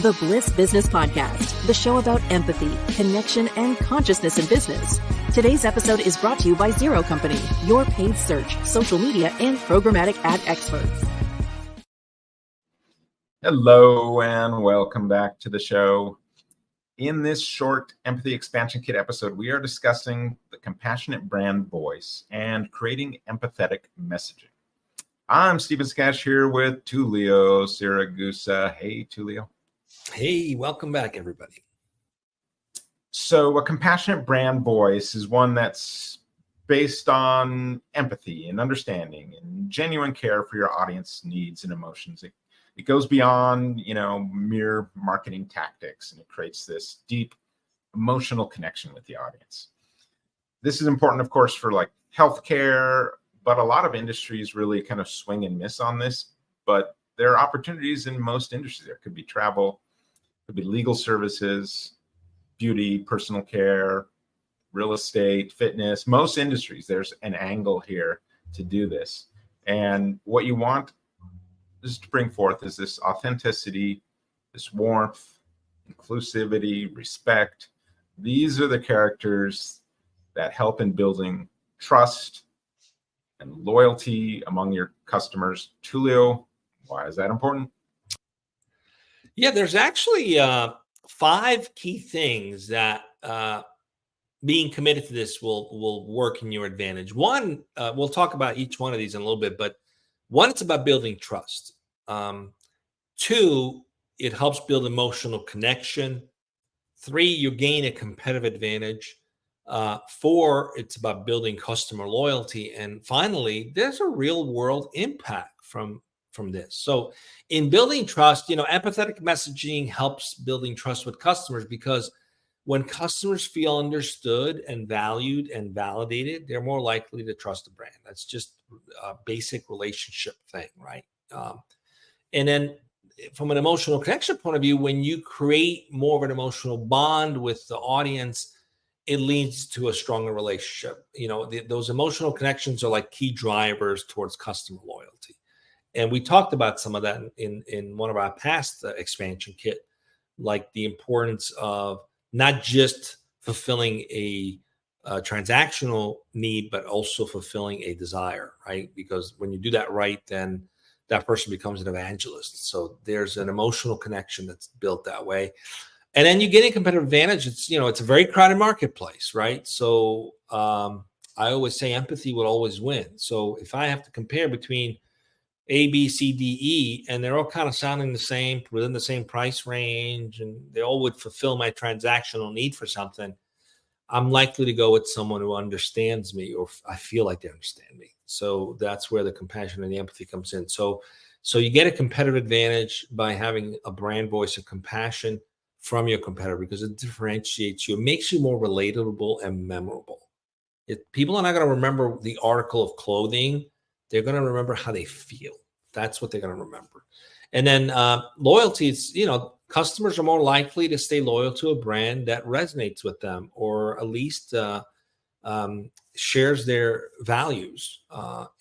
The Bliss Business Podcast, the show about empathy, connection, and consciousness in business. Today's episode is brought to you by Zero Company, your paid search, social media, and programmatic ad experts. Hello, and welcome back to the show. In this short Empathy Expansion Kit episode, we are discussing the compassionate brand voice and creating empathetic messaging. I'm Stephen Skash here with Tulio Siragusa. Hey, Tulio. Hey, welcome back, everybody. So a compassionate brand voice is one that's based on empathy and understanding and genuine care for your audience needs and emotions. It goes beyond, mere marketing tactics, and it creates this deep emotional connection with the audience. This is important, of course, for like healthcare, but a lot of industries really kind of swing and miss on this. But there are opportunities in most industries. There could be travel, could be legal services, beauty, personal care, real estate, fitness. Most industries, there's an angle here to do this. And what you want is to bring forth is this authenticity, this warmth, inclusivity, respect. These are the characters that help in building trust and loyalty among your customers. Tulio, why is that important? Yeah, there's actually 5 key things that being committed to this will work in your advantage. One, we'll talk about each one of these in a little bit, but one, it's about building trust. 2, it helps build emotional connection. 3, you gain a competitive advantage. 4, it's about building customer loyalty. And finally, there's a real world impact from this. So in building trust, empathetic messaging helps building trust with customers, because when customers feel understood and valued and validated, they're more likely to trust the brand. That's just a basic relationship thing, right? And then from an emotional connection point of view, when you create more of an emotional bond with the audience, it leads to a stronger relationship. Those emotional connections are like key drivers towards customer loyalty. And we talked about some of that in one of our past expansion kit, like the importance of not just fulfilling a transactional need, but also fulfilling a desire, right? Because when you do that right, then that person becomes an evangelist. So there's an emotional connection that's built that way. And then you get a competitive advantage. It's a very crowded marketplace, right? So I always say empathy will always win. So if I have to compare between A, B, C, D, E, and they're all kind of sounding the same, within the same price range, and they all would fulfill my transactional need for something, I'm likely to go with someone who understands me, or I feel like they understand me. So that's where the compassion and the empathy comes in. So you get a competitive advantage by having a brand voice of compassion from your competitor, because it differentiates you. It makes you more relatable and memorable. People are not going to remember the article of clothing. They're going to remember how they feel. That's what they're going to remember. And then loyalty is, customers are more likely to stay loyal to a brand that resonates with them, or at least shares their values.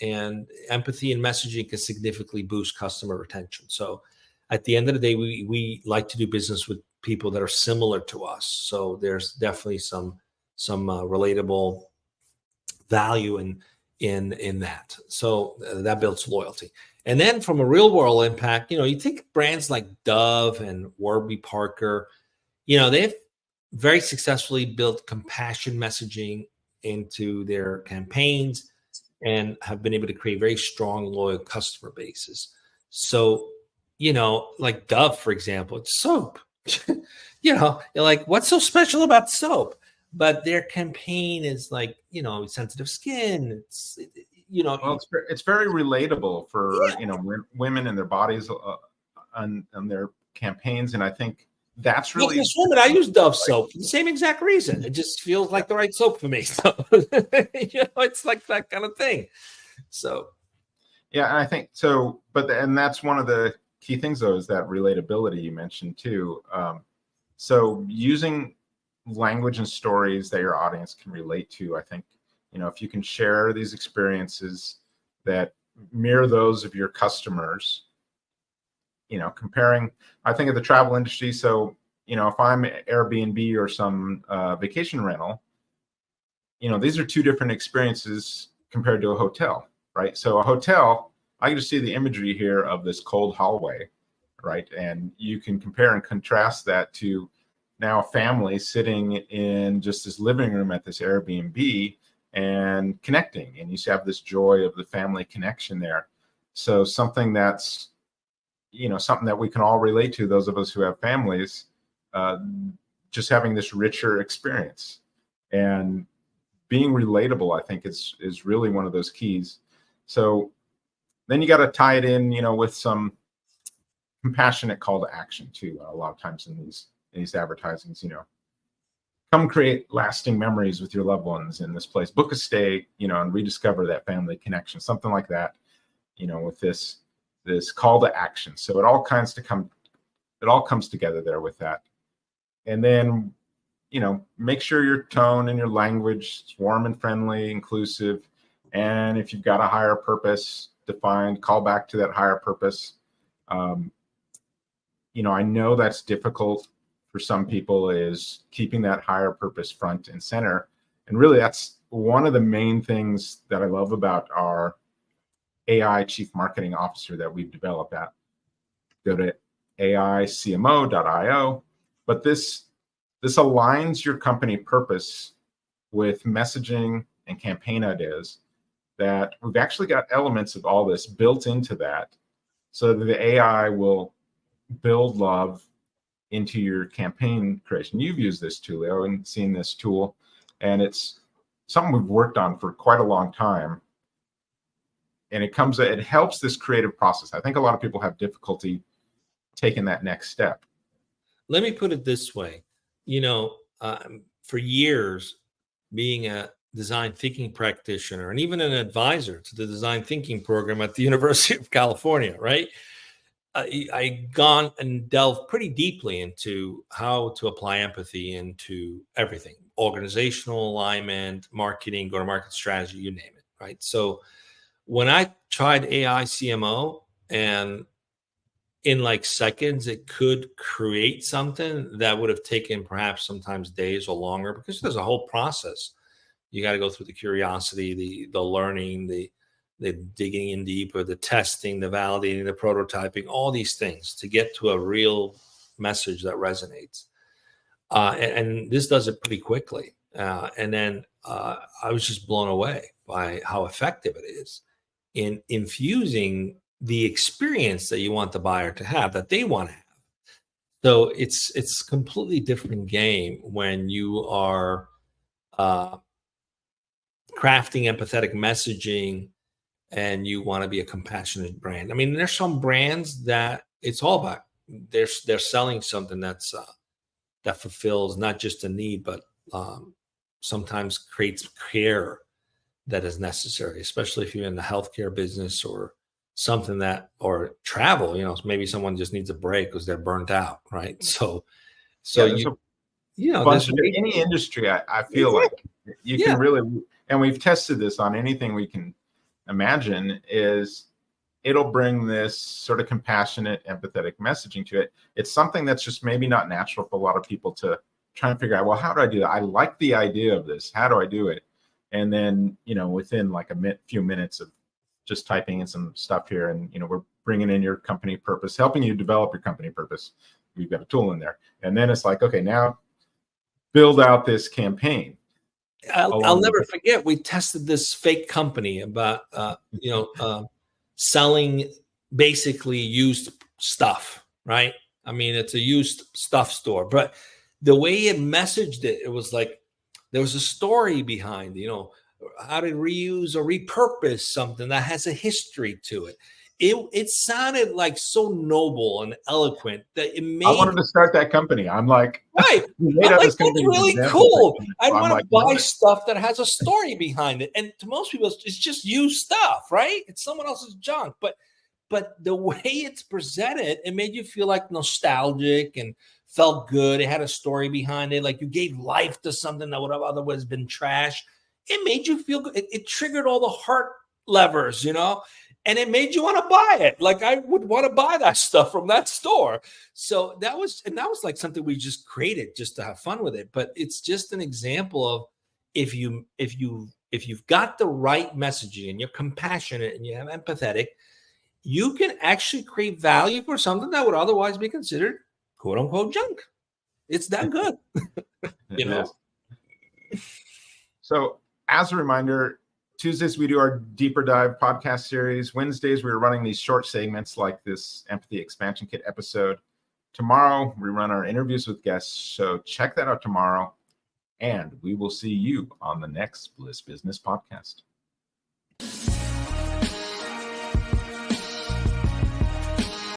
And empathy and messaging can significantly boost customer retention. So at the end of the day, we like to do business with people that are similar to us. So there's definitely some relatable value in that. So that builds loyalty. And then from a real world impact, you think brands like Dove and Warby Parker, they've very successfully built compassion messaging into their campaigns and have been able to create very strong, loyal customer bases. So, like Dove, for example, it's soap. You're like, what's so special about soap? But their campaign is like, sensitive skin. It's very relatable for women and their bodies on their campaigns, and I think that's really. I use Dove soap for the same exact reason. It just feels like the right soap for me. So it's like that kind of thing. So yeah, and I think so. And that's one of the key things, though, is that relatability you mentioned too. So using language and stories that your audience can relate to, I think, if you can share these experiences that mirror those of your customers, comparing, I think of the travel industry. So, if I'm Airbnb or some vacation rental, these are two different experiences compared to a hotel, right? So a hotel, I can just see the imagery here of this cold hallway, right? And you can compare and contrast that to now a family sitting in just this living room at this Airbnb and connecting, and you have this joy of the family connection there. So something that's, something that we can all relate to, those of us who have families, just having this richer experience. And being relatable, I think, is really one of those keys. So then you got to tie it in, with some compassionate call to action too. A lot of times in these advertisings, come create lasting memories with your loved ones in this place. Book a stay, and rediscover that family connection. Something like that, with this call to action. So it all comes together there with that. And then, make sure your tone and your language is warm and friendly, inclusive. And if you've got a higher purpose defined, call back to that higher purpose. I know that's difficult for some people, is keeping that higher purpose front and center. And really, that's one of the main things that I love about our AI Chief Marketing Officer that we've developed at. Go to aicmo.io. But this aligns your company purpose with messaging and campaign ideas, that we've actually got elements of all this built into that, so that the AI will build love into your campaign creation. You've used this tool, Leo, and seen this tool, and it's something we've worked on for quite a long time. And it helps this creative process. I think a lot of people have difficulty taking that next step. Let me put it this way. For years, being a design thinking practitioner and even an advisor to the design thinking program at the University of California, right? I gone and delved pretty deeply into how to apply empathy into everything: organizational alignment, marketing, go-to-market strategy, you name it, right? So when I tried AI CMO, and in like seconds, it could create something that would have taken perhaps sometimes days or longer, because there's a whole process. You got to go through the curiosity, the learning, the digging in deeper, the testing, the validating, the prototyping, all these things to get to a real message that resonates. And this does it pretty quickly. And then I was just blown away by how effective it is in infusing the experience that you want the buyer to have, that they want to have. So it's completely different game when you are crafting empathetic messaging and you want to be a compassionate brand. I mean, there's some brands that it's all about they're selling something that's that fulfills not just a need, but sometimes creates care that is necessary, especially if you're in the healthcare business or something or travel. Maybe someone just needs a break because they're burnt out, right? So there's any industry, I feel like you can really, and we've tested this on anything we can imagine, is it'll bring this sort of compassionate, empathetic messaging to it. It's something that's just maybe not natural for a lot of people to try and figure out, well, how do I do that? I like the idea of this. How do I do it? And then, within like a few minutes of just typing in some stuff here, and, we're bringing in your company purpose, helping you develop your company purpose. We've got a tool in there. And then it's like, okay, now build out this campaign. I'll never forget, we tested this fake company about, selling basically used stuff, right? I mean, it's a used stuff store, but the way it messaged it, it was like, there was a story behind, how to reuse or repurpose something that has a history to it. It sounded like so noble and eloquent that it made. I wanted to start that company. I'm like, right. That's really cool. I want to buy stuff that has a story behind it. And to most people, it's just used stuff, right? It's someone else's junk. But the way it's presented, it made you feel like nostalgic and felt good. It had a story behind it. Like you gave life to something that would have otherwise been trash. It made you feel good. It triggered all the heart levers, and it made you want to buy it. Like I would want to buy that stuff from that store. So that was like something we just created just to have fun with it. But it's just an example of if you've got the right messaging and you're compassionate and you have empathetic, you can actually create value for something that would otherwise be considered quote unquote junk. It's that good. You know? So as a reminder, Tuesdays we do our deeper dive podcast series. Wednesdays we're running these short segments like this Empathy Expansion Kit episode. Tomorrow we run our interviews with guests. So check that out tomorrow. And we will see you on the next Bliss Business podcast.